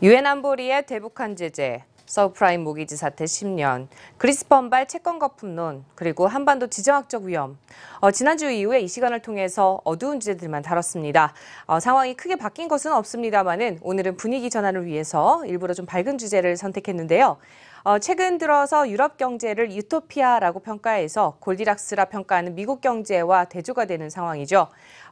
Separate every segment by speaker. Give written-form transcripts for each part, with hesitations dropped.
Speaker 1: 유엔 안보리의 대북한 제재, 서브프라임 모기지 사태 10년, 그리스 번발 채권 거품론, 그리고 한반도 지정학적 위험. 지난주 이후에 이 시간을 통해서 어두운 주제들만 다뤘습니다. 상황이 크게 바뀐 것은 없습니다만은 오늘은 분위기 전환을 위해서 일부러 좀 밝은 주제를 선택했는데요. 최근 들어서 유럽 경제를 유토피아라고 평가해서 골디락스라 평가하는 미국 경제와 대조가 되는 상황이죠.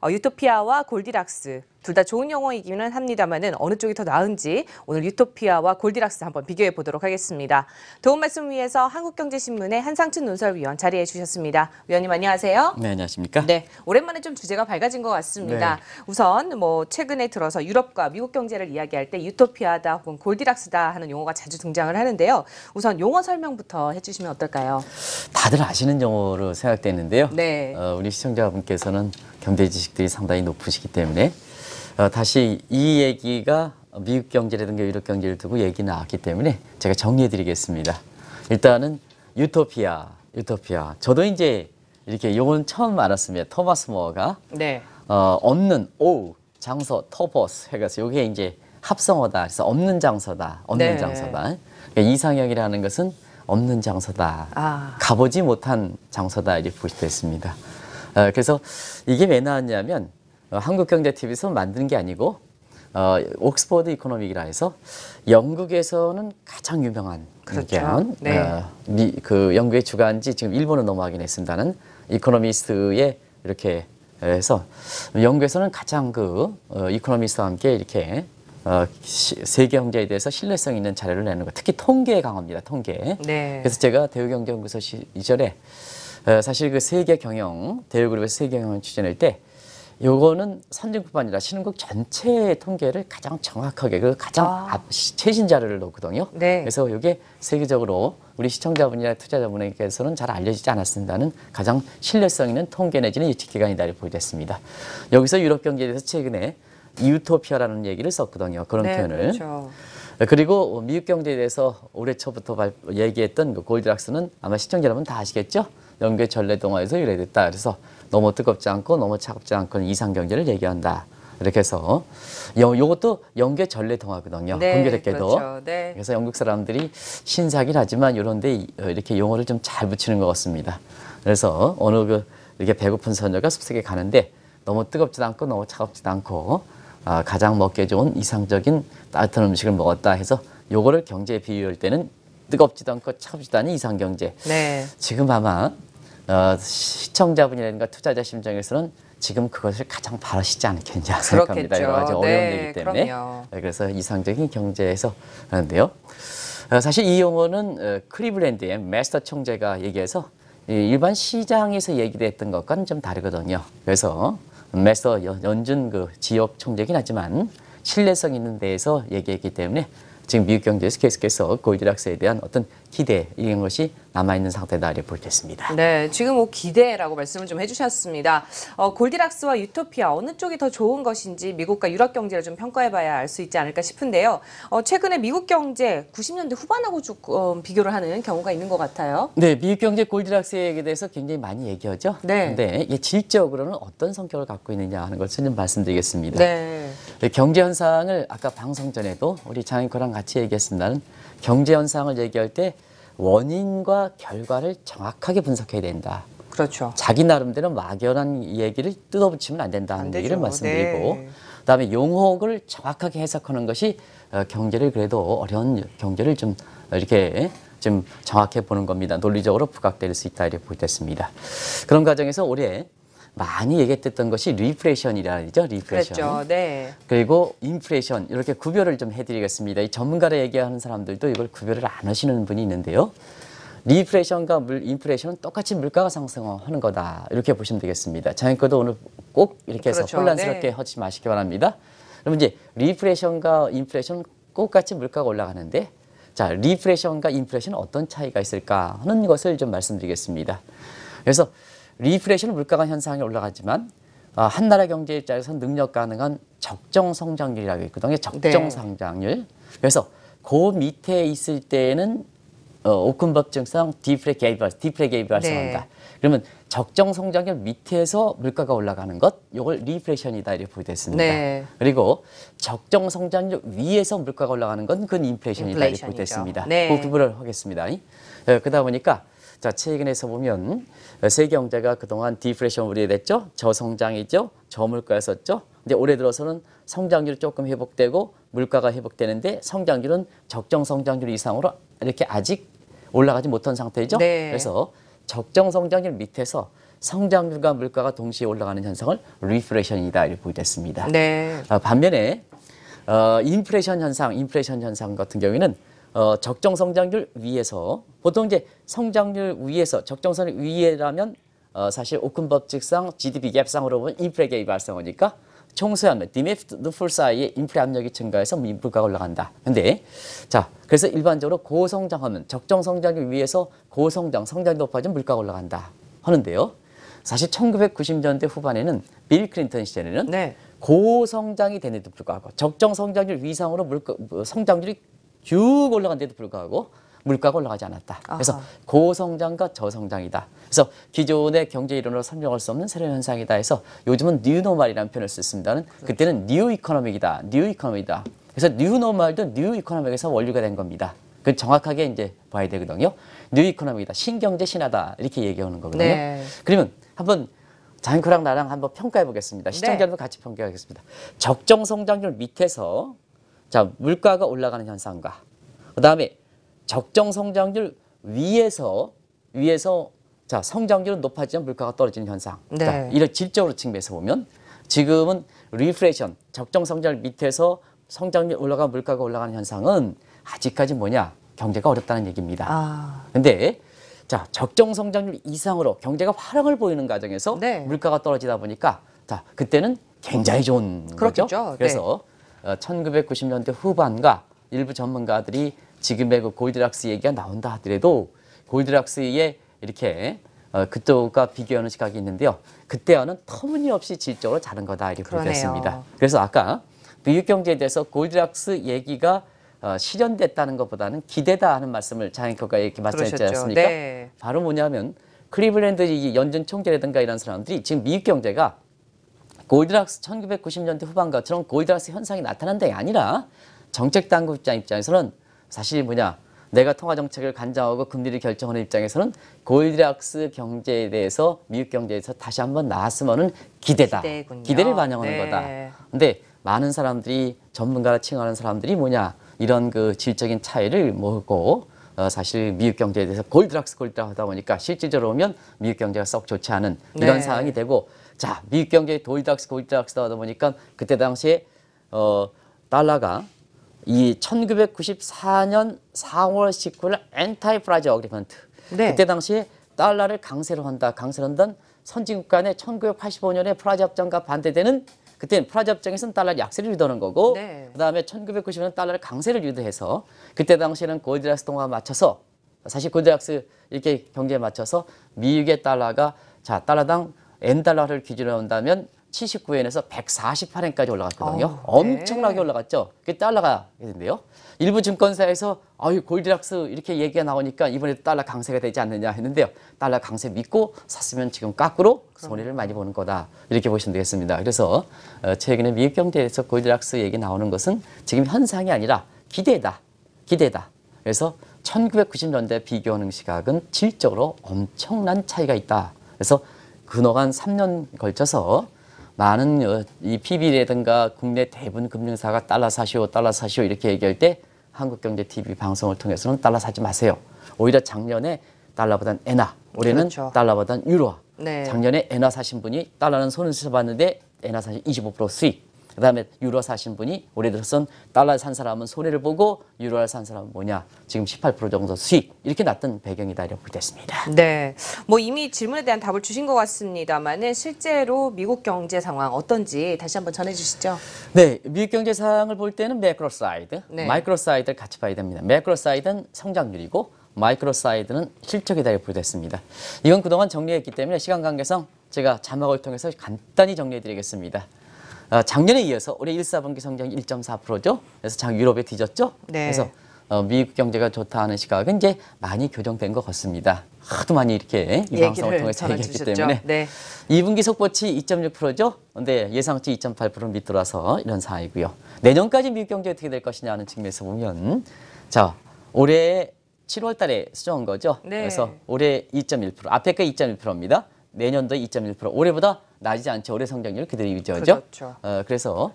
Speaker 1: 유토피아와 골디락스 둘 다 좋은 용어이기는 합니다만은 어느 쪽이 더 나은지 오늘 유토피아와 골디락스 한번 비교해 보도록 하겠습니다. 도움 말씀 위해서 한국경제신문의 한상춘 논설위원 자리해 주셨습니다. 위원님 안녕하세요.
Speaker 2: 네, 안녕하십니까?
Speaker 1: 네, 오랜만에 좀 주제가 밝아진 것 같습니다.
Speaker 2: 네.
Speaker 1: 우선 최근에 들어서 유럽과 미국 경제를 이야기할 때 유토피아다 혹은 골디락스다 하는 용어가 자주 등장을 하는데요. 우선 용어 설명부터 해주시면 어떨까요?
Speaker 2: 다들 아시는 용어로 생각되는데요.
Speaker 1: 네.
Speaker 2: 우리 시청자분께서는 경제 지식들이 상당히 높으시기 때문에 다시 이 얘기가 미국 경제라든가 유럽 경제를 두고 얘기 나왔기 때문에 제가 정리해드리겠습니다. 일단은 유토피아. 저도 이제 이렇게 용어는 처음 알았습니다. 토마스 모어가
Speaker 1: 네.
Speaker 2: 없는 장소 토포스 해가지고 이게 이제 합성어다. 그래서 없는 장소다.
Speaker 1: 네.
Speaker 2: 장소다. 그러니까 이상형이라는 것은 없는 장소다. 가보지 못한 장소다 이렇게 보시됐습니다. 그래서 이게 왜 나왔냐면 한국경제TV에서 만드는 게 아니고 옥스퍼드 이코노믹이라 해서 영국에서는 가장 유명한
Speaker 1: 그렇죠. 네.
Speaker 2: 그 영국의 주간지 지금 일본으로 넘어가긴 했습니다는 이코노미스트에 이렇게 해서 영국에서는 가장 이코노미스트와 함께 이렇게 세계 경제에 대해서 신뢰성 있는 자료를 내는 거, 특히 통계에 강합니다. 통계.
Speaker 1: 네.
Speaker 2: 그래서 제가 대우경제연구소 시절에 사실 그 세계 경영 대우그룹에서 세계 경영 추진할 때 요거는 선진국뿐 아니라 신흥국 전체의 통계를 가장 정확하게 가장 최신 자료를 놓거든요.
Speaker 1: 네.
Speaker 2: 그래서 이게 세계적으로 우리 시청자분이나 투자자분에게서는 잘 알려지지 않았습니다는 가장 신뢰성 있는 통계 내지는 예측기관이다 이렇게 보겠습니다. 여기서 유럽 경제에 대해서 최근에 유토피아라는 얘기를 썼거든요. 그런 표현을.
Speaker 1: 그렇죠.
Speaker 2: 그리고 미국 경제에 대해서 올해 초부터 얘기했던 그 골디락스는 아마 시청자 여러분 다 아시겠죠? 영국의 전래동화에서 유래됐다. 그래서 너무 뜨겁지 않고 너무 차갑지 않고 이상 경제를 얘기한다. 이렇게 해서 요것도 영국의 전래동화거든요.
Speaker 1: 네,
Speaker 2: 공교롭게도.
Speaker 1: 그렇죠. 네.
Speaker 2: 그래서 영국 사람들이 신사긴 하지만 이런데 이렇게 용어를 좀 잘 붙이는 것 같습니다. 그래서 어느 이렇게 배고픈 소녀가 숲속에 가는데 너무 뜨겁지도 않고 너무 차갑지도 않고 가장 먹기 좋은 이상적인 따뜻한 음식을 먹었다 해서 요거를 경제에 비유할 때는 뜨겁지도 않고 차갑지도 않은 이상 경제.
Speaker 1: 네.
Speaker 2: 지금 아마 시청자분이라든가 투자자 심정에서는 지금 그것을 가장 바라시지 않겠냐 생각합니다. 여러 가지 어려운 얘기 때문에.
Speaker 1: 그럼요.
Speaker 2: 그래서 이상적인 경제에서 하는데요. 사실 이 용어는 클리블랜드의 메스터 총재가 얘기해서 일반 시장에서 얘기됐던 것과는 좀 다르거든요. 그래서 메스터 연준 그 지역 총재긴 하지만 신뢰성 있는 데에서 얘기했기 때문에 지금 미국 경제에서 계속해서 골디락스에 대한 어떤 기대 이런 것이 남아있는 상태다 이렇게 볼 수 있습니다.
Speaker 1: 네, 지금 기대라고 말씀을 좀 해주셨습니다. 골디락스와 유토피아 어느 쪽이 더 좋은 것인지 미국과 유럽 경제를 좀 평가해봐야 알 수 있지 않을까 싶은데요. 최근에 미국 경제 90년대 후반하고 조금 비교를 하는 경우가 있는 것 같아요.
Speaker 2: 네, 미국 경제 골디락스에 대해서 굉장히 많이 얘기하죠.
Speaker 1: 네.
Speaker 2: 근데 이게 질적으로는 어떤 성격을 갖고 있느냐 하는 것을 좀 말씀드리겠습니다.
Speaker 1: 네.
Speaker 2: 경제 현상을 아까 방송 전에도 우리 장인코랑 같이 얘기했습니다는 경제 현상을 얘기할 때 원인과 결과를 정확하게 분석해야 된다.
Speaker 1: 그렇죠.
Speaker 2: 자기 나름대로 막연한 얘기를 뜯어붙이면 안 된다는 얘기를 말씀드리고
Speaker 1: 네.
Speaker 2: 그다음에 용어를 정확하게 해석하는 것이 경제를 그래도 어려운 경제를 좀 이렇게 좀 정확히 보는 겁니다. 논리적으로 부각될 수 있다 이렇게 보겠습니다. 그런 과정에서 올해 많이 얘기했던 것이 리플레이션이라죠. 리플레이션.
Speaker 1: 그렇죠. 네.
Speaker 2: 그리고 인플레이션 이렇게 구별을 좀 해드리겠습니다. 이 전문가를 얘기하는 사람들도 이걸 구별을 안 하시는 분이 있는데요. 리플레이션과 인플레이션은 똑같이 물가가 상승하는 거다. 이렇게 보시면 되겠습니다. 장인권도 오늘 꼭 이렇게 해서
Speaker 1: 그렇죠.
Speaker 2: 혼란스럽게
Speaker 1: 네.
Speaker 2: 하지 마시기 바랍니다. 그러면 이제 리플레이션과 인플레이션은 똑같이 물가가 올라가는데 자, 리플레이션과 인플레이션은 어떤 차이가 있을까 하는 것을 좀 말씀드리겠습니다. 그래서 리플레이션은 물가가 현상이 올라가지만 한 나라 경제 입장에서 능력 가능한 적정 성장률이라고 있거든요. 적정
Speaker 1: 네.
Speaker 2: 성장률. 그래서 그 밑에 있을 때는 오큰법 증상 디프레게이브 발생한다.
Speaker 1: 네.
Speaker 2: 그러면 적정 성장률 밑에서 물가가 올라가는 것, 이걸 리플레이션이다 이렇게 보겠습니다.
Speaker 1: 네.
Speaker 2: 그리고 적정 성장률 위에서 물가가 올라가는 건 그건 인플레이션이다 이렇게 보겠습니다.
Speaker 1: 네.
Speaker 2: 그 구분을 하겠습니다. 그러다 보니까 자 최근에서 보면 세계 경제가 그동안 디플레이션 우려됐죠, 저성장이죠, 저물가였었죠. 근데 올해 들어서는 성장률이 조금 회복되고 물가가 회복되는데 성장률은 적정 성장률 이상으로 이렇게 아직 올라가지 못한 상태죠.
Speaker 1: 네.
Speaker 2: 그래서 적정 성장률 밑에서 성장률과 물가가 동시에 올라가는 현상을 리플레이션이다 이렇게 보겠습니다.
Speaker 1: 네.
Speaker 2: 반면에 인플레이션 현상 같은 경우에는 적정 성장률 위에서 보통 이제 성장률 위에서 적정 성장률 위에라면 사실 오큰법 측상 GDP 갭상으로 보면 인플레 갭이 발생하니까 총수연 디매프트 풀 사이에 인플레 압력이 증가해서 물가가 올라간다. 근데 자 그래서 일반적으로 고성장하면 적정 성장률 위에서 성장이 높아지면 물가가 올라간다 하는데요. 사실 1990년대 후반에는 빌 클린턴 시절에는
Speaker 1: 네.
Speaker 2: 고성장이 되는데도 불구하고 적정 성장률 이상으로 성장률이 쭉 올라간데도 불구하고 물가가 올라가지 않았다. 그래서
Speaker 1: 아하.
Speaker 2: 고성장과 저성장이다. 그래서 기존의 경제 이론으로 설명할 수 없는 새로운 현상이다 해서 요즘은 뉴노멀이라는 표현을 썼습니다는 그때는 뉴 이코노믹이다. 그래서 뉴노멀도 뉴 이코노믹에서 원류가 된 겁니다. 그 정확하게 이제 봐야 되거든요. 뉴 이코노믹이다. 신경제 신화다. 이렇게 얘기하는 거거든요.
Speaker 1: 네.
Speaker 2: 그러면 한번 장인코랑 나랑 한번 평가해 보겠습니다. 시청자들도 같이 평가하겠습니다. 적정 성장률 밑에서 자 물가가 올라가는 현상과 그다음에 적정 성장률 위에서 자 성장률은 높아지면 물가가 떨어지는 현상.
Speaker 1: 네.
Speaker 2: 자, 이런 질적으로 측면에서 보면 지금은 리플레이션 적정 성장률 밑에서 성장률 올라가 물가가 올라가는 현상은 아직까지 뭐냐 경제가 어렵다는 얘기입니다.
Speaker 1: 아.
Speaker 2: 근데 자 적정 성장률 이상으로 경제가 활황을 보이는 과정에서
Speaker 1: 네.
Speaker 2: 물가가 떨어지다 보니까 자 그때는 굉장히 좋은
Speaker 1: 그렇겠죠.
Speaker 2: 거죠.
Speaker 1: 네.
Speaker 2: 그래서 1990년대 후반과 일부 전문가들이 지금의 그 골디락스 얘기가 나온다 하더라도 골디락스에 이렇게 그쪽과 비교하는 시각이 있는데요. 그때와는 터무니없이 질적으로 다른 거다 이렇게
Speaker 1: 그러네요.
Speaker 2: 보겠습니다. 그래서 아까 미국 경제에 대해서 골디락스 얘기가 실현됐다는 것보다는 기대다 하는 말씀을 장인커가 이렇게 말씀했지
Speaker 1: 그러셨죠.
Speaker 2: 않습니까?
Speaker 1: 네.
Speaker 2: 바로 뭐냐면 클리블랜드 이 연준 총재라든가 이런 사람들이 지금 미국 경제가 골디락스 1990년대 후반과처럼 골디락스 현상이 나타난 게 아니라 정책 당국 입장에서는 사실 뭐냐 내가 통화 정책을 관장하고 금리를 결정하는 입장에서는 골디락스 경제에 대해서 미국 경제에서 다시 한번 나왔으면은
Speaker 1: 기대군요.
Speaker 2: 기대를 반영하는
Speaker 1: 네.
Speaker 2: 거다. 근데 많은 사람들이 전문가라 칭하는 사람들이 뭐냐 이런 그 질적인 차이를 모르고 사실 미국 경제에 대해서 골디락스 하다 보니까 실질적으로 보면 미국 경제가 썩 좋지 않은 이런
Speaker 1: 네.
Speaker 2: 상황이 되고 자 미국 경제에 골디락스 하다 보니까 그때 당시에 달러가 이 1994년 4월 19일 엔타이 프라이즈 어그리먼트
Speaker 1: 네.
Speaker 2: 그때 당시에 달러를 강세로 한다는 선진국 간의 1985년에 프라자 협정과 반대되는 그때는 프라자 협정에서는 달러 약세를 유도하는 거고
Speaker 1: 네.
Speaker 2: 그다음에 1990년 달러를 강세를 유도해서 그때 당시에는 골디락스 동화에 맞춰서 사실 골디락스 이렇게 경제에 맞춰서 미국의 달러가 자 달러당 N달러를 기준으로 한다면 79엔에서 148엔까지 올라갔거든요.
Speaker 1: 네.
Speaker 2: 엄청나게 올라갔죠. 그게 달러가 있는데요. 일부 증권사에서 아유 골디락스 이렇게 얘기가 나오니까 이번에도 달러 강세가 되지 않느냐 했는데요. 달러 강세 믿고 샀으면 지금 거꾸로 손해를 많이 보는 거다. 이렇게 보시면 되겠습니다. 그래서 최근에 미국 경제에서 골디락스 얘기 나오는 것은 지금 현상이 아니라 기대다. 그래서 1990년대 비교하는 시각은 질적으로 엄청난 차이가 있다. 그래서 그동안 3년 걸쳐서 많은 이 PB라든가 국내 대부분 금융사가 달러 사시오 이렇게 얘기할 때 한국경제TV 방송을 통해서는 달러 사지 마세요. 오히려 작년에 달러보단 엔화, 올해는
Speaker 1: 그렇죠.
Speaker 2: 달러보단 유로.
Speaker 1: 네.
Speaker 2: 작년에 엔화 사신 분이 달러는 손해를 봤는데 엔화 사신 25% 수익. 그다음에 유로 사신 분이 올해 들어선 달러 산 사람은 손해를 보고 유로를 산 사람은 뭐냐 지금 18% 정도 수익 이렇게 났던 배경이다 이렇게 됐습니다.
Speaker 1: 네, 뭐 이미 질문에 대한 답을 주신 것 같습니다만은 실제로 미국 경제 상황 어떤지 다시 한번 전해주시죠.
Speaker 2: 네, 미국 경제 상황을 볼 때는 매크로 사이드,
Speaker 1: 네.
Speaker 2: 마이크로 사이드를 같이 봐야 됩니다. 매크로 사이드는 성장률이고 마이크로 사이드는 실적이다 이렇게 됐습니다. 이건 그동안 정리했기 때문에 시간 관계상 제가 자막을 통해서 간단히 정리해드리겠습니다. 작년에 이어서 올해 1, 4분기 성장이 1.4%죠. 그래서 유럽에 뒤졌죠.
Speaker 1: 네.
Speaker 2: 그래서 미국 경제가 좋다 하는 시각은 이제 많이 교정된 것 같습니다. 하도 많이 이렇게 이 방송을 통해서 얘기했기 때문에
Speaker 1: 네.
Speaker 2: 2분기 속보치 2.6%죠. 근데 예상치 2.8% 밑돌아서 이런 상황이고요. 내년까지 미국 경제 어떻게 될 것이냐 하는 측면에서 보면 자 올해 7월 달에 수정한 거죠.
Speaker 1: 네.
Speaker 2: 그래서 올해 2.1%, 앞에가 2.1%입니다. 내년도 2.1%, 올해보다 낮지 않죠. 올해 성장률 그대로 유지하죠.
Speaker 1: 그렇죠.
Speaker 2: 그래서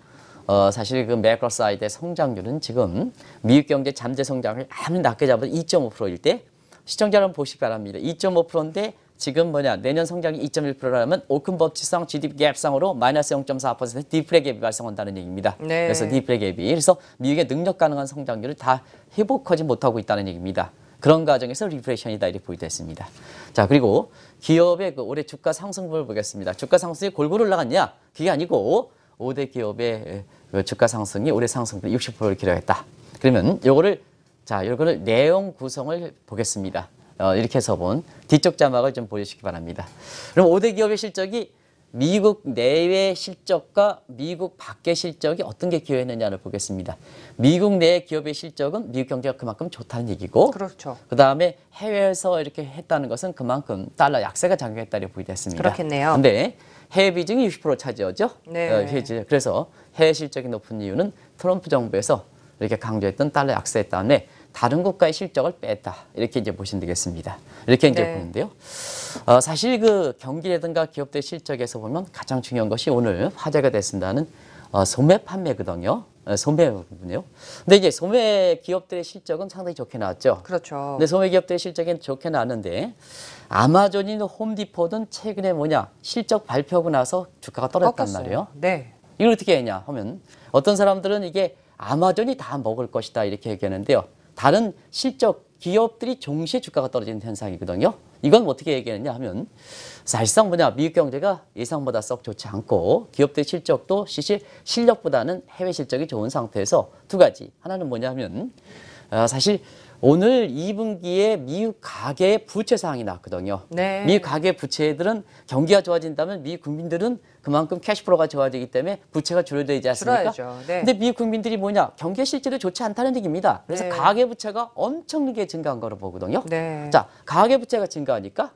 Speaker 2: 사실 그 매크로 사이드의 성장률은 지금 미국 경제 잠재 성장을 아무리 낮게 잡아도 2.5%일 때 시청자 여러분 보시기 바랍니다. 2.5%인데 지금 내년 성장이 2.1%라면 오큰 법칙상 GDP 갭상으로 마이너스 0.4% 디플레 갭이 발생한다는 얘기입니다.
Speaker 1: 네.
Speaker 2: 그래서 디플레 갭이 그래서 미국의 능력 가능한 성장률을 다 회복하지 못하고 있다는 얘기입니다. 그런 과정에서 리프레션이다 이렇게 보이됐습니다. 자 그리고 기업의 그 올해 주가 상승분을 보겠습니다. 주가 상승이 골고루 올라갔냐? 그게 아니고 5대 기업의 그 주가 상승이 올해 상승분 60%를 기록했다. 그러면 요거를 내용 구성을 보겠습니다. 이렇게 해서 본 뒤쪽 자막을 좀 보여주시기 바랍니다. 그럼 5대 기업의 실적이 미국 내외 실적과 미국 밖의 실적이 어떤 게 기여했느냐를 보겠습니다. 미국 내 기업의 실적은 미국 경제가 그만큼 좋다는 얘기고,
Speaker 1: 그렇죠.
Speaker 2: 그 다음에 해외에서 이렇게 했다는 것은 그만큼 달러 약세가 작용했다고 보이됐습니다.
Speaker 1: 그렇겠네요.
Speaker 2: 근데 해외 비중이 60% 차지하죠.
Speaker 1: 네.
Speaker 2: 그래서 해외 실적이 높은 이유는 트럼프 정부에서 이렇게 강조했던 달러 약세 때문에 다른 국가의 실적을 뺐다. 이렇게 이제 보시면 되겠습니다. 이렇게 이제
Speaker 1: 네.
Speaker 2: 보는데요. 사실 그 경기라든가 기업들 실적에서 보면 가장 중요한 것이 오늘 화제가 됐습니다는 소매 판매거든요. 소매 부분이요. 근데 이제 소매 기업들의 실적은 상당히 좋게 나왔죠.
Speaker 1: 그렇죠.
Speaker 2: 근데 소매 기업들의 실적은 좋게 나왔는데 아마존이든 홈디포든 최근에 실적 발표하고 나서 주가가 떨어졌단
Speaker 1: 꺾었어요.
Speaker 2: 말이에요.
Speaker 1: 네.
Speaker 2: 이걸 어떻게 했냐 하면 어떤 사람들은 이게 아마존이 다 먹을 것이다 이렇게 얘기하는데요. 다른 실적 기업들이 동시에 주가가 떨어지는 현상이거든요. 이건 어떻게 얘기하느냐 하면 사실상 미국 경제가 예상보다 썩 좋지 않고 기업들 실적도 실력보다는 해외 실적이 좋은 상태에서 두 가지. 하나는 뭐냐면 사실 오늘 2분기에 미국 가계 부채 상황이 나왔거든요.
Speaker 1: 네.
Speaker 2: 미국 가계 부채들은 경기가 좋아진다면 미국 국민들은 그만큼 캐시플로가 좋아지기 때문에 부채가 줄어들지 않습니까?
Speaker 1: 줄어야죠. 네.
Speaker 2: 근데 미국 국민들이 경기 실질이 좋지 않다는 얘기입니다. 그래서
Speaker 1: 네.
Speaker 2: 가계 부채가 엄청나게 증가한 거로 보거든요.
Speaker 1: 네.
Speaker 2: 자, 가계 부채가 증가하니까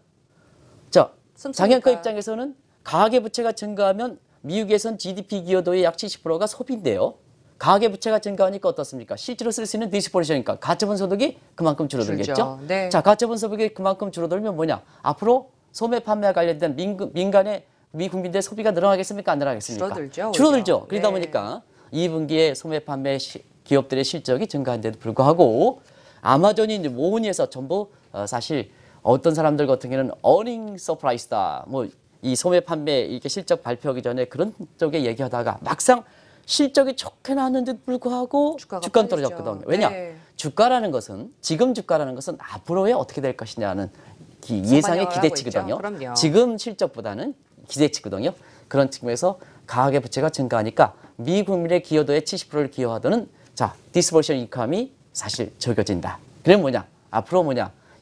Speaker 2: 자,
Speaker 1: 씀씀이니까.
Speaker 2: 장영과 입장에서는 가계 부채가 증가하면 미국에선 GDP 기여도의 약 70%가 소비인데요. 가계 부채가 증가하니까 어떻습니까? 실제로 쓸 수 있는 디스포지션이니까 가처분 소득이 그만큼 줄어들겠죠.
Speaker 1: 줄죠. 네.
Speaker 2: 자, 가처분 소득이 그만큼 줄어들면 앞으로 소매 판매와 관련된 민간의 미 국민들의 소비가 늘어나겠습니까? 안 늘어나겠습니까?
Speaker 1: 줄어들죠.
Speaker 2: 줄어들죠.
Speaker 1: 오히려.
Speaker 2: 그러다
Speaker 1: 네.
Speaker 2: 보니까 2분기에 소매 판매 기업들의 실적이 증가한데도 불구하고 아마존이 이제 모으니에서 전부 사실 어떤 사람들 같은 경우는 어닝 서프라이즈다. 이 소매 판매 이렇게 실적 발표하기 전에 그런 쪽에 얘기하다가 막상 실적이 좋게 나왔는데도 불구하고 주가는 떨어졌거든요. 왜냐?
Speaker 1: 네.
Speaker 2: 주가라는 것은 지금 주가라는 것은 앞으로의 어떻게 될 것이냐는 예상의
Speaker 1: 하고
Speaker 2: 기대치거든요.
Speaker 1: 있죠. 그럼요.
Speaker 2: 지금 실적보다는 기대치거든요. 그런 측면에서 가계 부채가 증가하니까 미 국민의 기여도의 70%를 기여하던 디스포션 인컴이 사실 적어진다. 그럼 앞으로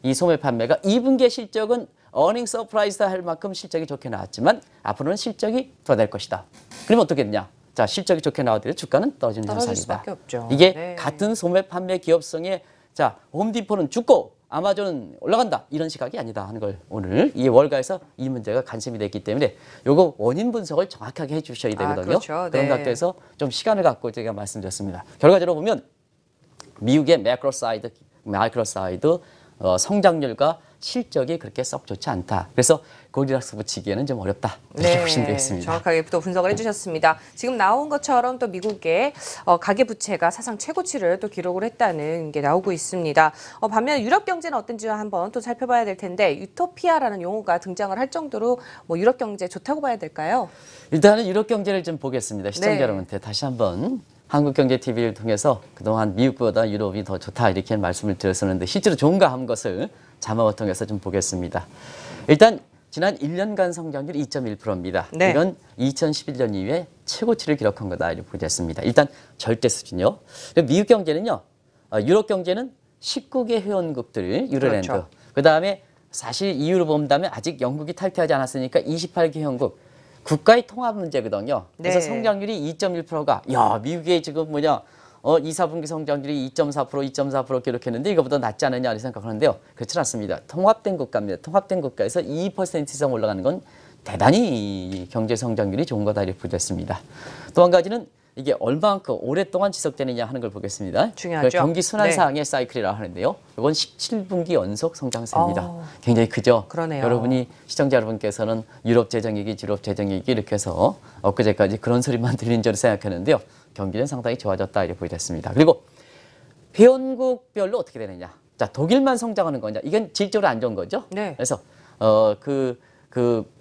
Speaker 2: 이 소매 판매가 2분기의 실적은 어닝 서프라이즈 할 만큼 실적이 좋게 나왔지만 앞으로는 실적이 더 될 것이다. 그러면 어떻게 되냐? 자, 실적이 좋게 나오더라도 주가는 떨어지는
Speaker 1: 떨어질
Speaker 2: 현상이다.
Speaker 1: 수밖에 없죠.
Speaker 2: 이게
Speaker 1: 네.
Speaker 2: 같은 소매 판매 기업성에 홈디포는 죽고 아마존은 올라간다. 이런 시각이 아니다 하는 걸 오늘 이 월가에서 이 문제가 관심이 됐기 때문에 요거 원인 분석을 정확하게 해 주셔야 되거든요.
Speaker 1: 그렇죠.
Speaker 2: 그런
Speaker 1: 네.
Speaker 2: 각도에서 좀 시간을 갖고 제가 말씀드렸습니다. 결과적으로 보면 미국의 마이크로 사이드 성장률과 실적이 그렇게 썩 좋지 않다. 그래서 골디락스 붙이기에는 좀 어렵다. 이렇게 보시면 되겠습니다.
Speaker 1: 정확하게 또 분석을 해주셨습니다. 지금 나온 것처럼 또 미국의 가계 부채가 사상 최고치를 또 기록을 했다는 게 나오고 있습니다. 반면 유럽 경제는 어떤지 한번 또 살펴봐야 될 텐데 유토피아라는 용어가 등장을 할 정도로 유럽 경제 좋다고 봐야 될까요?
Speaker 2: 일단은 유럽 경제를 좀 보겠습니다. 시청자
Speaker 1: 네.
Speaker 2: 여러분한테 다시 한번 한국경제TV를 통해서 그동안 미국보다 유럽이 더 좋다 이렇게 말씀을 드렸었는데 실제로 좋은가 한 것을 자막을 통해서 좀 보겠습니다. 일단 지난 1년간 성장률이 2.1%입니다.
Speaker 1: 네.
Speaker 2: 이건 2011년 이후에 최고치를 기록한 거다 이렇게 보겠습니다. 일단 절대 수준이요. 미국 경제는요. 유럽 경제는 19개 회원국들 유로랜드.
Speaker 1: 그렇죠.
Speaker 2: 그다음에 사실 EU로 본다면 아직 영국이 탈퇴하지 않았으니까 28개 회원국. 국가의 통합 문제거든요. 그래서
Speaker 1: 네.
Speaker 2: 성장률이 2.1%가 미국의 지금 2, 4분기 성장률이 2.4%, 2.4% 기록했는데 이거보다 낫지 않느냐 이렇게 생각하는데요. 그렇지 않습니다. 통합된 국가입니다. 통합된 국가에서 2% 이상 올라가는 건 대단히 경제 성장률이 좋은 거다 이렇게 보겠습니다. 또 한 가지는 이게 얼마만큼 오랫동안 지속되느냐 하는 걸 보겠습니다.
Speaker 1: 중요하죠.
Speaker 2: 경기 순환상의 사이클이라고 하는데요. 이건 17분기 연속 성장세입니다.
Speaker 1: 어,
Speaker 2: 굉장히 크죠.
Speaker 1: 그러네요.
Speaker 2: 여러분이 시청자 여러분께서는 유럽 재정위기, 유럽 재정위기 이렇게 해서 엊그제까지 그런 소리만 들린 줄 생각했는데요. 경기는 상당히 좋아졌다 이렇게 보여졌습니다. 그리고 회원국별로 어떻게 되느냐. 자, 독일만 성장하는 거냐. 이건 질적으로 안 좋은 거죠.
Speaker 1: 네.
Speaker 2: 그래서 그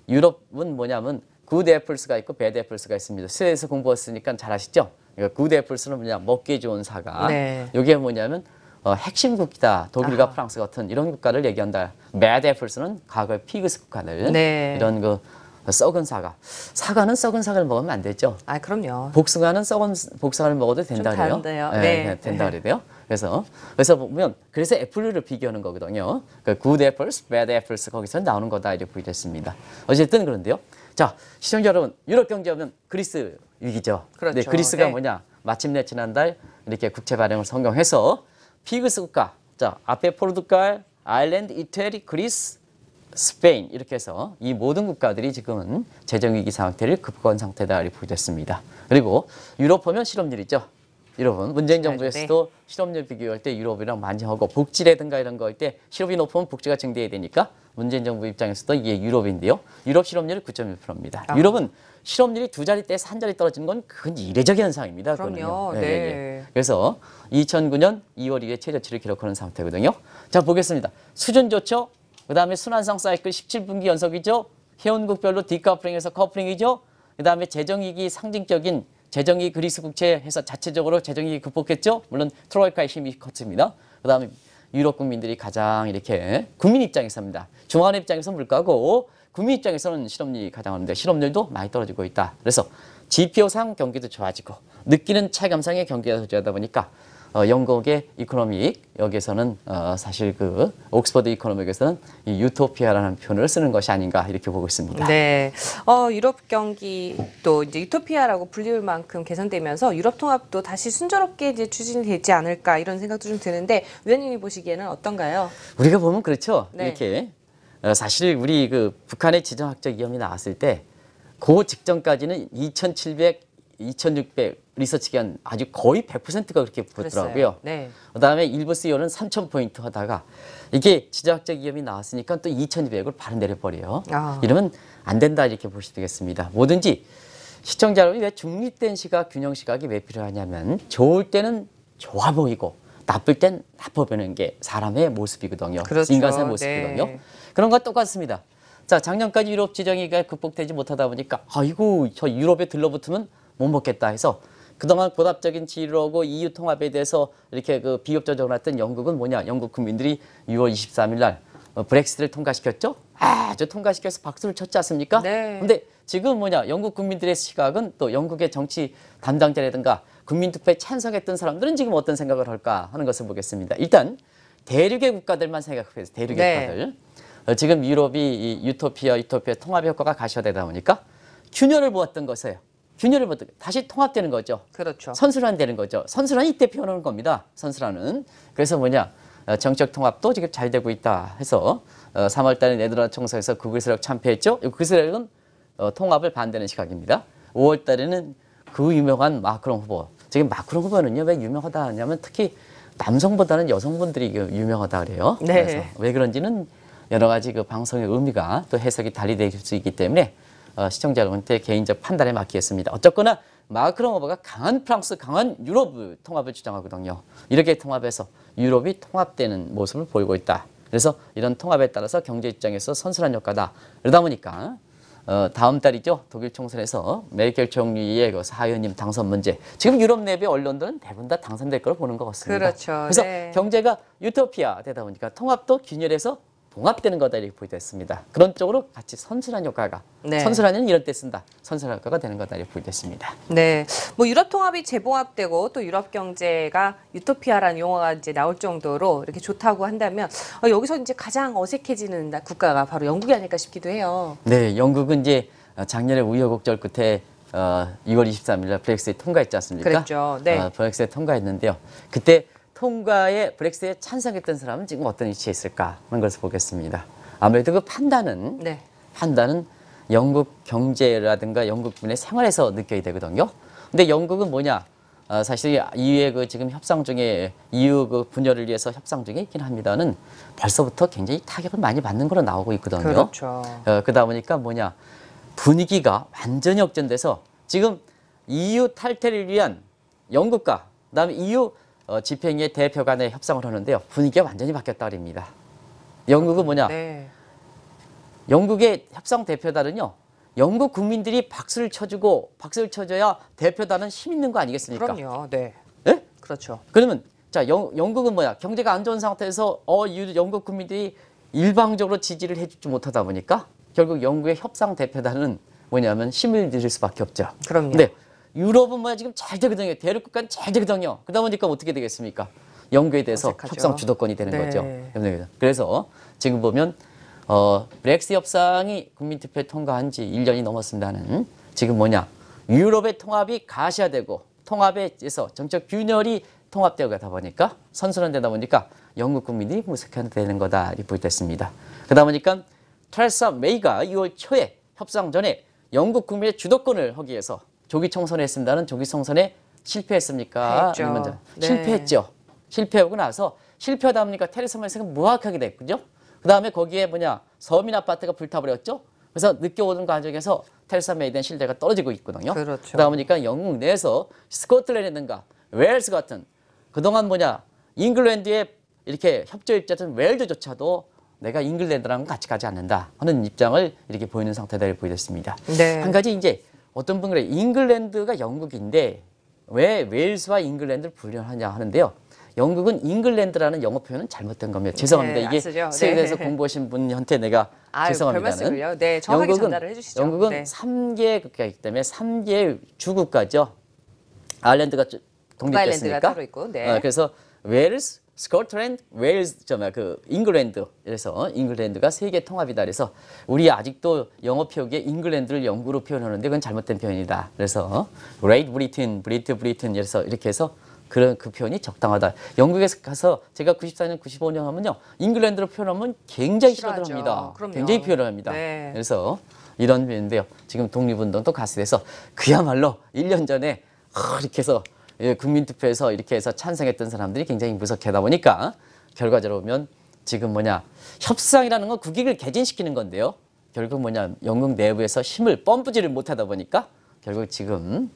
Speaker 2: 유럽은 뭐냐면 굿 애플스가 있고 배드 애플스가 있습니다. 스웨에서 공부했으니까 잘 아시죠? 그러니까 굿 애플스는 뭐냐 먹기 좋은 사과.
Speaker 1: 네.
Speaker 2: 이게 뭐냐면 핵심국이다. 독일과 프랑스 같은 이런 국가를 얘기한다. 배드 애플스는 과거의 피그스 국가들.
Speaker 1: 네.
Speaker 2: 이런 그 썩은 사과. 사과는 썩은 사과를 먹으면 안 되죠.
Speaker 1: 아, 그럼요.
Speaker 2: 복숭아는 썩은 복숭아를 먹어도 된다
Speaker 1: 좀
Speaker 2: 그래요.
Speaker 1: 다른데요.
Speaker 2: 네,
Speaker 1: 네.
Speaker 2: 된다 그래요. 그래서 보면 그래서 애플을 비교하는 거거든요. 그 good apples, bad apples 거기서 나오는 거다 이렇게 보여졌습니다. 어쨌든 그런데요. 자, 시청자 여러분, 유럽 경제하면 그리스 위기죠.
Speaker 1: 그렇죠.
Speaker 2: 네, 그리스가
Speaker 1: 네.
Speaker 2: 뭐냐? 마침내 지난달 이렇게 국채 발행을 성공해서 피그스 국가. 자, 앞에 포르투갈, 아일랜드, 이태리, 그리스, 스페인 이렇게 해서 이 모든 국가들이 지금은 재정위기 상태를 극복한 상태다 이렇게 보여졌습니다. 그리고 유럽 보면 실업률이죠. 유럽은 문재인 정부에서도 실업률 비교할 때 유럽이랑 많이 하고 복지라든가 이런 거 할 때 실업이 높으면 복지가 증대해야 되니까 문재인 정부 입장에서도 이게 유럽인데요. 유럽 실업률이 9.1%입니다. 유럽은 실업률이 두 자릿대에서 한 자리 떨어지는 건 그건 이례적인 현상입니다.
Speaker 1: 그럼요.
Speaker 2: 그거는요.
Speaker 1: 네.
Speaker 2: 그래서 2009년 2월 2일 최저치를 기록하는 상태거든요. 자, 보겠습니다. 수준 좋죠? 그다음에 순환상 사이클 17분기 연속이죠. 회원국별로 디커플링에서 커플링이죠. 그다음에 재정위기 상징적인 재정위기 그리스 국채에서 자체적으로 재정위기 극복했죠. 물론 트로이카의 힘이 컸습니다. 그다음에 유럽 국민들이 가장 이렇게 국민 입장에서입니다. 중앙 입장에서 물가고 국민 입장에서는 실업률이 가장 하는데 실업률도 많이 떨어지고 있다. 그래서 지표상 경기도 좋아지고 느끼는 체감상의 경기가 좋아지다 보니까 영국의 이코노믹 여기에서는 사실 그 옥스퍼드 이코노믹에서는 이 유토피아라는 표현을 쓰는 것이 아닌가 이렇게 보고 있습니다.
Speaker 1: 네, 유럽 경기 또 이제 유토피아라고 불리울 만큼 개선되면서 유럽 통합도 다시 순조롭게 이제 추진이 되지 않을까 이런 생각도 좀 드는데 위원님이 보시기에는 어떤가요?
Speaker 2: 우리가 보면 그렇죠.
Speaker 1: 네.
Speaker 2: 이렇게 사실 우리 그 북한의 지정학적 위험이 나왔을 때 그 직전까지는 2,700, 2,600 리서치 기간 아주 거의 100%가 그렇게 붙더라고요.
Speaker 1: 그랬어요. 네.
Speaker 2: 그다음에 일부 CEO는 3,000포인트 하다가 이게 지정학적 위험이 나왔으니까 또 2,200을 바로 내려버려요. 이러면 안 된다 이렇게 보시면 되겠습니다. 뭐든지 시청자 여러분이 왜 중립된 시각, 균형 시각이 왜 필요하냐면 좋을 때는 좋아 보이고 나쁠 땐 나빠 보이는 게 사람의 모습이거든요.
Speaker 1: 그렇죠.
Speaker 2: 인간의 모습이거든요.
Speaker 1: 네.
Speaker 2: 그런 것 똑같습니다. 자, 작년까지 유럽 지정위기가 극복되지 못하다 보니까 아이고 저 유럽에 들러붙으면 못 먹겠다 해서 그동안 고답적인 지휘하고 EU 통합에 대해서 이렇게 그 비협조적으로 했던 영국은 뭐냐? 영국 국민들이 6월 23일 날 브렉시트를 통과시켰죠? 아주 통과시켜서 박수를 쳤지 않습니까?
Speaker 1: 네.
Speaker 2: 근데 지금 뭐냐? 영국 국민들의 시각은 또 영국의 정치 담당자라든가 국민투표에 찬성했던 사람들은 지금 어떤 생각을 할까 하는 것을 보겠습니다. 일단 대륙의 국가들만 생각해서 대륙의
Speaker 1: 네.
Speaker 2: 국가들. 지금 유럽이 이 유토피아 통합 효과가 가시화되다 보니까 균열을 보았던 것이에요. 균열을 보았던 다시 통합되는 거죠.
Speaker 1: 그렇죠.
Speaker 2: 선순환 되는 거죠. 선순환이 이때 표현하는 겁니다. 선순환은. 그래서 뭐냐. 정책 통합도 지금 잘 되고 있다 해서 3월 달에 네덜란드 총선에서 구글세력 참패했죠. 구글세력은 통합을 반대하는 시각입니다. 5월 달에는 그 유명한 마크롱 후보. 지금 마크롱 후보는요. 왜 유명하다 하냐면 특히 남성보다는 여성분들이 유명하다 그래요.
Speaker 1: 네.
Speaker 2: 그래서 왜 그런지는 여러 가지 그 방송의 의미가 또 해석이 달리될 수 있기 때문에 시청자 여러분께 개인적 판단에 맡기겠습니다. 어쨌거나 마크롱 후보가 강한 프랑스, 강한 유럽 통합을 주장하거든요. 이렇게 통합해서 유럽이 통합되는 모습을 보이고 있다. 그래서 이런 통합에 따라서 경제 입장에서 선순환 효과다. 그러다 보니까 다음 달이죠. 독일 총선에서 메르켈 총리의 그 사의원님 당선 문제. 지금 유럽 내부의 언론들은 대부분 다 당선될 걸 보는 것 같습니다.
Speaker 1: 그렇죠.
Speaker 2: 그래서
Speaker 1: 네.
Speaker 2: 경제가 유토피아 되다 보니까 통합도 균열해서 봉합되는 거다 이렇게 보여졌습니다. 그런 쪽으로 같이 선순환 효과가
Speaker 1: 네.
Speaker 2: 선순환은 이럴 때 쓴다. 선순환 효과가 되는 거다 이렇게 보여졌습니다.
Speaker 1: 네, 뭐 유럽 통합이 재봉합되고 또 유럽 경제가 유토피아라는 용어가 이제 나올 정도로 이렇게 좋다고 한다면 여기서 이제 가장 어색해지는 국가가 바로 영국이 아닐까 싶기도 해요.
Speaker 2: 네, 영국은 이제 작년에 우여곡절 끝에 2월 23일 날 브렉시트 통과했지 않습니까?
Speaker 1: 그랬죠. 네.
Speaker 2: 브렉시트 통과했는데요. 그때 통과에 브렉시트에 찬성했던 사람은 지금 어떤 위치에 있을까 하는 것을 보겠습니다. 아무래도 그 판단은
Speaker 1: 네.
Speaker 2: 영국 경제라든가 영국 군의 생활에서 느껴야 되거든요. 근데 영국은 뭐냐? 사실 EU의 그 지금 협상 중에 EU 그 분열을 위해서 협상 중에 있긴 합니다는 벌써부터 굉장히 타격을 많이 받는 걸로 나오고 있거든요.
Speaker 1: 그렇죠.
Speaker 2: 그러다 보니까 뭐냐? 분위기가 완전히 역전돼서 지금 EU 탈퇴를 위한 영국과 그다음에 EU 집행위의 대표 간의 협상을 하는데요. 분위기가 완전히 바뀌었다 그럽니다. 영국은 뭐냐?
Speaker 1: 네.
Speaker 2: 영국의 협상 대표단은요. 영국 국민들이 박수를 쳐줘야 대표단은 힘 있는 거 아니겠습니까?
Speaker 1: 그럼요. 네.
Speaker 2: 네?
Speaker 1: 그렇죠.
Speaker 2: 그러면 자 영국은 뭐야? 경제가 안 좋은 상태에서 영국 국민들이 일방적으로 지지를 해주지 못하다 보니까 결국 영국의 협상 대표단은 뭐냐면 힘을 들일 수밖에 없죠.
Speaker 1: 그럼요.
Speaker 2: 근데 유럽은 뭐야 지금 잘 되거든요. 대륙 국가는 잘 되거든요. 그러다 보니까 어떻게 되겠습니까? 영국에 대해서
Speaker 1: 어색하죠.
Speaker 2: 협상 주도권이 되는
Speaker 1: 네.
Speaker 2: 거죠. 그래서 지금 보면 브렉시트 협상이 국민투표에 통과한 지 1년이 넘었습니다는 지금 뭐냐 유럽의 통합이 가시화되고 통합에 의해서 정책 균열이 통합되어 가다 보니까 선순환되다 보니까 영국 국민이 무색해되는 거다 이렇게 보였습니다. 그러다 보니까 테레사 메이가 6월 초에 협상 전에 영국 국민의 주도권을 하기 위해서 조기 총선을 했습니다는 조기 총선에 실패했습니까?
Speaker 1: 했죠.
Speaker 2: 아니면
Speaker 1: 네.
Speaker 2: 실패했죠. 실패하고 나서 실패하다 보니까 테레사 메이가 무학하게 됐군요. 그 다음에 거기에 뭐냐 서민 아파트가 불타버렸죠. 그래서 느껴오는 과정에서 테레사 메이에 대한 신뢰가 떨어지고 있거든요.
Speaker 1: 그렇죠.
Speaker 2: 그러다 보니까 영국 내에서 스코틀랜드든가 웨일스 같은 그동안 뭐냐 잉글랜드에 이렇게 협조 입자던 웨일즈조차도 내가 잉글랜드랑 같이 가지 않는다 하는 입장을 이렇게 보이는 상태다 보였습니다.
Speaker 1: 네.
Speaker 2: 한 가지 이제 어떤 분은 그래 잉글랜드가 영국인데 왜 웨일스와 잉글랜드를 분류하냐 하는데요. 영국은 잉글랜드라는 영어 표현은 잘못된 겁니다. 죄송합니다.
Speaker 1: 네,
Speaker 2: 이게
Speaker 1: 쓰죠.
Speaker 2: 스웨덴에서
Speaker 1: 네.
Speaker 2: 공부하신 분한테 내가 죄송합니다는.
Speaker 1: 별말씀을요. 네, 정확하게 전달을 해주시죠.
Speaker 2: 영국은
Speaker 1: 네.
Speaker 2: 3개 국가이기 때문에 3개 주국가죠. 아일랜드가 독립됐으니까.
Speaker 1: 북아일랜드가 따로 있고. 네.
Speaker 2: 그래서 웨일스, 스코틀랜드, 웨일스, 잉글랜드. 그래서 잉글랜드가 세계 통합이다. 그래서 우리 아직도 영어 표기에 잉글랜드를 영구로 표현하는데 그건 잘못된 표현이다. 그래서 Great Britain, 브리튼 그래서 이렇게 해서 그 표현이 적당하다. 영국에서 가서 제가 94년, 95년 하면요. 잉글랜드로 표현하면 굉장히 싫어들
Speaker 1: 싫어하죠.
Speaker 2: 합니다.
Speaker 1: 그럼요.
Speaker 2: 굉장히 표현을 합니다.
Speaker 1: 네.
Speaker 2: 그래서 이런 표현인데요. 지금 독립운동도 가스돼서 그야말로 1년 전에 이렇게 해서 국민투표에서 이렇게 해서 찬성했던 사람들이 굉장히 무섭게하다 보니까 결과적으로 보면 지금 뭐냐 협상이라는 건 국익을 개진시키는 건데요. 결국 뭐냐 영국 내부에서 힘을 펌프질을 못하다 보니까 결국 지금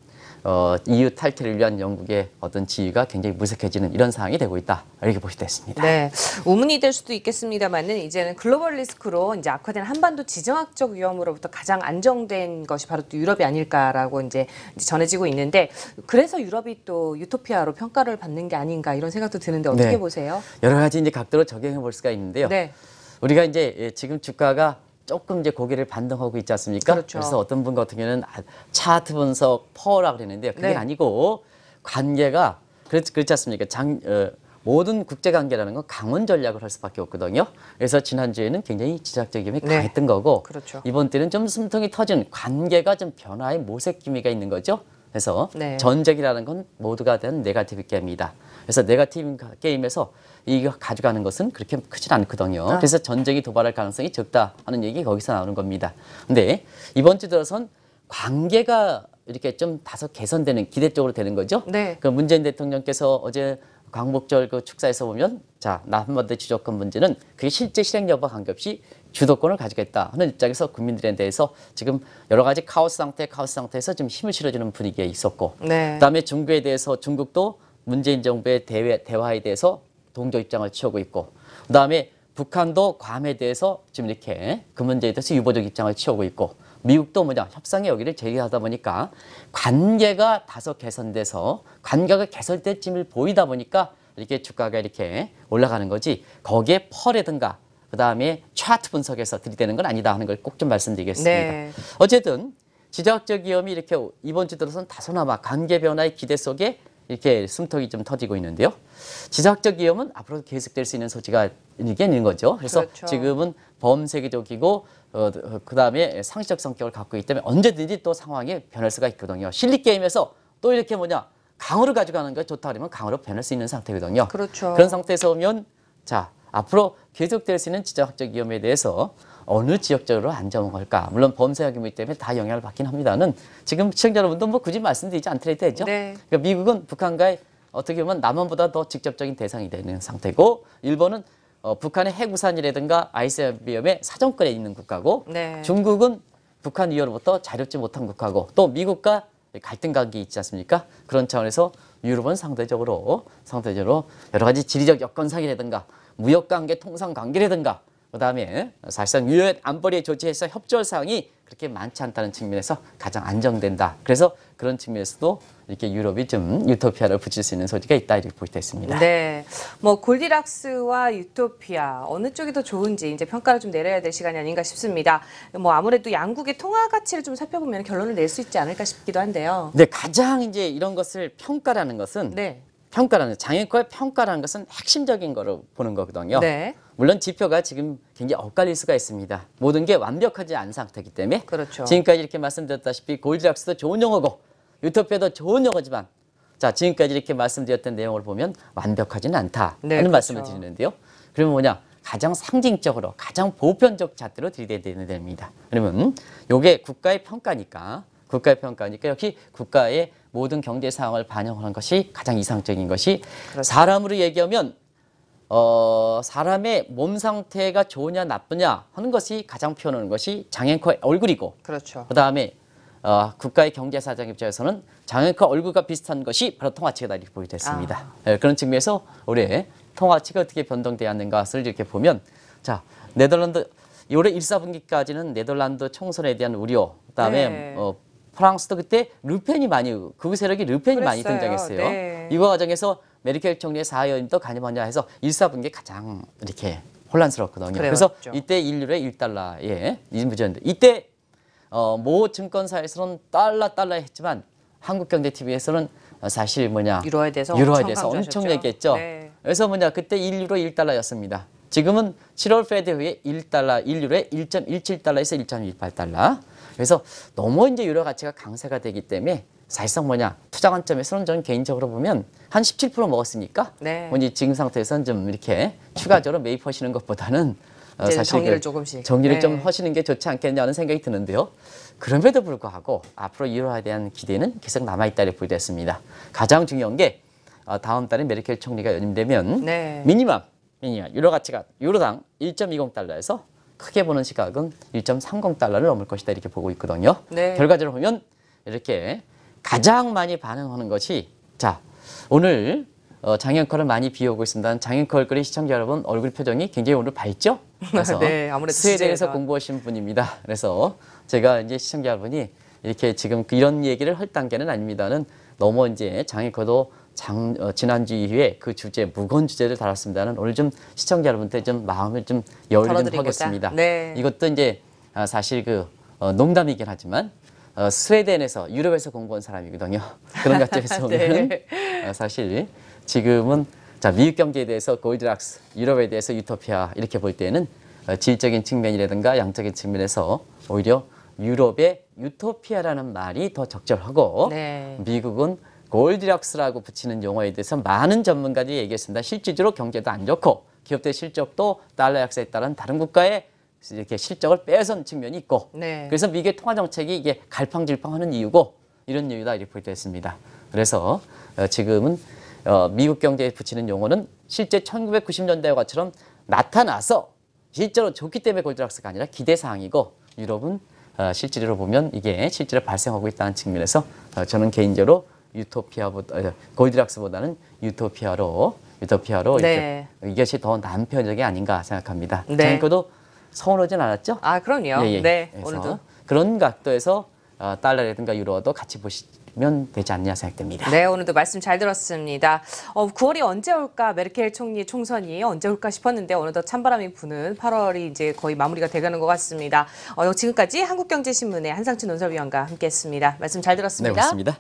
Speaker 2: EU 탈퇴를 위한 영국의 어떤 지위가 굉장히 무색해지는 이런 상황이 되고 있다 이렇게 보시면 됐습니다.
Speaker 1: 네, 우문이 될 수도 있겠습니다만은 이제는 글로벌 리스크로 이제 악화된 한반도 지정학적 위험으로부터 가장 안정된 것이 바로 또 유럽이 아닐까라고 이제 전해지고 있는데 그래서 유럽이 또 유토피아로 평가를 받는 게 아닌가 이런 생각도 드는데 어떻게
Speaker 2: 네.
Speaker 1: 보세요?
Speaker 2: 여러 가지 이제 각도로 적용해 볼 수가 있는데요.
Speaker 1: 네,
Speaker 2: 우리가 이제 지금 주가가 조금 이제 고개를 반등하고 있지 않습니까?
Speaker 1: 그렇죠.
Speaker 2: 그래서 어떤 분 같은 경우는 차트 분석 퍼라고 그랬는데요. 그게
Speaker 1: 네.
Speaker 2: 아니고 관계가 그렇지 않습니까? 모든 국제 관계라는 건 강원 전략을 할 수밖에 없거든요. 그래서 지난주에는 굉장히 지적적임이
Speaker 1: 네.
Speaker 2: 강했던 거고
Speaker 1: 그렇죠.
Speaker 2: 이번 때는 좀 숨통이 터진 관계가 좀 변화의 모색 기미가 있는 거죠. 그래서
Speaker 1: 네.
Speaker 2: 전쟁이라는 건 모두가 된 네거티브 게임이다. 그래서 네거티브 게임에서 이거 가져가는 것은 그렇게 크진 않거든요. 그래서 전쟁이 도발할 가능성이 적다 하는 얘기 거기서 나오는 겁니다. 근데 이번 주 들어선 관계가 이렇게 좀 다소 개선되는 기대 쪽으로 되는 거죠.
Speaker 1: 네.
Speaker 2: 그 문재인 대통령께서 어제 광복절 그 축사에서 보면 자 남한반도 지주권 문제는 그게 실제 실행 여부와 관계없이 주도권을 가지겠다 하는 입장에서 국민들에 대해서 지금 여러 가지 카오스 상태에서 좀 힘을 실어주는 분위기에 있었고
Speaker 1: 네.
Speaker 2: 그다음에 중국에 대해서 중국도 문재인 정부의 대화에 대해서 동조 입장을 취하고 있고 그다음에 북한도 괌에 대해서 지금 이렇게 그 문제에 대해서 유보적 입장을 취하고 있고 미국도 뭐냐 협상의 여기를 제기하다 보니까 관계가 다소 개선돼서 관계가 개선될쯤을 보이다 보니까 이렇게 주가가 이렇게 올라가는 거지 거기에 펄이든가 그다음에 차트 분석에서 들이대는 건 아니다 하는 걸 꼭 좀 말씀드리겠습니다.
Speaker 1: 네.
Speaker 2: 어쨌든 지정학적 위험이 이렇게 이번 주 들어서는 다소나마 관계 변화의 기대 속에 이렇게 숨통이 좀 터지고 있는데요. 지정학적 위험은 앞으로 계속될 수 있는 소지가 있는 거죠. 그래서
Speaker 1: 그렇죠.
Speaker 2: 지금은 범세계적이고 그다음에 상시적 성격을 갖고 있기 때문에 언제든지 또 상황이 변할 수가 있거든요. 실리 게임에서 또 이렇게 강으로 가져가는 게 좋다 그러면 강으로 변할 수 있는 상태거든요.
Speaker 1: 그렇죠.
Speaker 2: 그런 상태에서 오면 자, 앞으로 계속될 수 있는 지정학적 위험에 대해서 어느 지역적으로 안전할까? 물론 범죄이기 때문에 다 영향을 받긴 합니다는 지금 시청자 여러분도 굳이 말씀드리지 않더라도 되죠.
Speaker 1: 네.
Speaker 2: 그러니까 미국은 북한과의 어떻게 보면 남한보다 더 직접적인 대상이 되는 상태고 일본은 북한의 핵우산이라든가 ICBM의 사정권에 있는 국가고
Speaker 1: 네.
Speaker 2: 중국은 북한 위협으로부터 자유롭지 못한 국가고 또 미국과 갈등 관계 있지 않습니까? 그런 차원에서 유럽은 상대적으로 여러 가지 지리적 여건상이라든가 무역 관계, 통상 관계라든가 그다음에 사실상 유엔 안보리의 조치에서 협조할 사항이 그렇게 많지 않다는 측면에서 가장 안정된다. 그래서 그런 측면에서도 이렇게 유럽이 좀 유토피아를 붙일 수 있는 소지가 있다 이렇게 보고 있습니다.
Speaker 1: 네, 골디락스와 유토피아 어느 쪽이 더 좋은지 이제 평가를 좀 내려야 될 시간이 아닌가 싶습니다. 아무래도 양국의 통화 가치를 좀 살펴보면 결론을 낼 수 있지 않을까 싶기도 한데요.
Speaker 2: 네, 가장 이제 이런 것을 평가라는 것은
Speaker 1: 네.
Speaker 2: 장애과의 평가라는 것은 핵심적인 거로 보는 거거든요.
Speaker 1: 네.
Speaker 2: 물론 지표가 지금 굉장히 엇갈릴 수가 있습니다. 모든 게 완벽하지 않은 상태이기 때문에
Speaker 1: 그렇죠.
Speaker 2: 지금까지 이렇게 말씀드렸다시피 골디락스도 좋은 용어고 유토피아도 좋은 용어지만 자 지금까지 이렇게 말씀드렸던 내용을 보면 완벽하지는 않다
Speaker 1: 네,
Speaker 2: 하는
Speaker 1: 그렇죠.
Speaker 2: 말씀을 드리는데요. 그러면 가장 상징적으로 가장 보편적 잣대로 들이대야 됩니다. 그러면 이게 국가의 평가니까 역시 국가의 모든 경제 상황을 반영하는 것이 가장 이상적인 것이
Speaker 1: 그렇죠.
Speaker 2: 사람으로 얘기하면 사람의 몸 상태가 좋으냐 나쁘냐 하는 것이 가장 표현하는 것이 장애인의 얼굴이고
Speaker 1: 그렇죠.
Speaker 2: 그다음에 국가의 경제 사정 입장에서는 장애인과 얼굴과 비슷한 것이 바로 통화치가 이렇게 보여졌습니다. 그런 측면에서 올해 통화치가 어떻게 변동되었는가를 이렇게 보면 자 네덜란드 올해 1사분기까지는 네덜란드 총선에 대한 우려 그다음에
Speaker 1: 네.
Speaker 2: 프랑스도 그때 르펜이 극우 세력이 르펜이 많이
Speaker 1: 그랬어요.
Speaker 2: 등장했어요.
Speaker 1: 네.
Speaker 2: 이거 과정에서 메르켈 총리의 사의원도 가ним하냐 해서 1사분기 가장 이렇게 혼란스럽거든요. 그래서
Speaker 1: 그래요.
Speaker 2: 이때 1유로에 1달러에 이무전인데 이때 모 증권사에서는 달러 했지만 한국경제TV에서는 사실
Speaker 1: 유로에 대해서
Speaker 2: 엄청
Speaker 1: 강조하셨죠.
Speaker 2: 얘기했죠.
Speaker 1: 네.
Speaker 2: 그래서 그때 1유로 1달러였습니다. 지금은 7월 페드 후에 1유로에 1.17달러에서 1.18달러. 그래서 너무 이제 유로 가치가 강세가 되기 때문에 사실상 투자 관점에서는 저는 개인적으로 보면 한 17% 먹었으니까
Speaker 1: 네.
Speaker 2: 지금 상태에서는 좀 이렇게 추가적으로 매입하시는 것보다는 사실
Speaker 1: 정리를 조금씩.
Speaker 2: 정리를
Speaker 1: 네.
Speaker 2: 좀 하시는 게 좋지 않겠냐는 생각이 드는데요. 그럼에도 불구하고 앞으로 유로에 대한 기대는 계속 남아있다 이렇게 보겠습니다. 가장 중요한 게 다음 달에 메르켈 총리가 연임되면
Speaker 1: 네.
Speaker 2: 미니멈 유로 가치가 유로당 1.20달러에서 크게 보는 시각은 1.30달러를 넘을 것이다 이렇게 보고 있거든요.
Speaker 1: 네.
Speaker 2: 결과적으로 보면 이렇게 가장 많이 반응하는 것이 자 오늘 장앵커를 많이 비우고 있습니다. 장앵커 얼굴의 시청자 여러분 얼굴 표정이 굉장히 오늘 밝죠? 그래서
Speaker 1: 네, 아무래도
Speaker 2: 스웨덴에서
Speaker 1: 취재에서.
Speaker 2: 공부하신 분입니다. 그래서 제가 이제 시청자 여러분이 이렇게 지금 이런 얘기를 할 단계는 아닙니다는 너무 이제 장앵커도 지난주 이후에 그 주제 무거운 주제를 다뤘습니다는 오늘 좀 시청자 여러분한테 좀 마음을 좀 열을 좀
Speaker 1: 덜어드리고자.
Speaker 2: 하겠습니다.
Speaker 1: 네.
Speaker 2: 이것도 이제 사실 농담이긴 하지만 스웨덴에서 유럽에서 공부한 사람이거든요. 그런 관점에서 보면
Speaker 1: 네.
Speaker 2: 사실 지금은 미국 경제에 대해서 골디락스, 유럽에 대해서 유토피아 이렇게 볼 때는 질적인 측면이라든가 양적인 측면에서 오히려 유럽의 유토피아라는 말이 더 적절하고
Speaker 1: 네.
Speaker 2: 미국은 골디락스라고 붙이는 용어에 대해서 많은 전문가들이 얘기했습니다. 실질적으로 경제도 안 좋고 기업들의 실적도 달러 약세에 따른 다른 국가의 이렇게 실적을 빼앗은 측면이 있고
Speaker 1: 네.
Speaker 2: 그래서 미국의 통화 정책이 이게 갈팡질팡하는 이유고 이런 이유다 이렇게 되었습니다. 그래서 지금은 미국 경제에 붙이는 용어는 실제 1990년대와처럼 나타나서 실제로 좋기 때문에 골디락스가 아니라 기대사항이고 유럽은 실제로 보면 이게 실제로 발생하고 있다는 측면에서 저는 개인적으로 골디락스보다는 유토피아로
Speaker 1: 네.
Speaker 2: 이것이 더 나은 편적이 아닌가 생각합니다.
Speaker 1: 네.
Speaker 2: 장애인도 서운하진 않았죠?
Speaker 1: 그럼요.
Speaker 2: 예, 예.
Speaker 1: 네.
Speaker 2: 그래서
Speaker 1: 오늘도.
Speaker 2: 그런 각도에서 달러라든가 유로도 같이 보시면 되지 않냐 생각됩니다.
Speaker 1: 네, 오늘도 말씀 잘 들었습니다. 9월이 언제 올까? 메르켈 총리 총선이 언제 올까 싶었는데 어느덧 찬바람이 부는 8월이 이제 거의 마무리가 돼가는 것 같습니다. 지금까지 한국경제신문의 한상춘 논설위원과 함께했습니다. 말씀 잘
Speaker 2: 네,
Speaker 1: 들었습니다.
Speaker 2: 고맙습니다.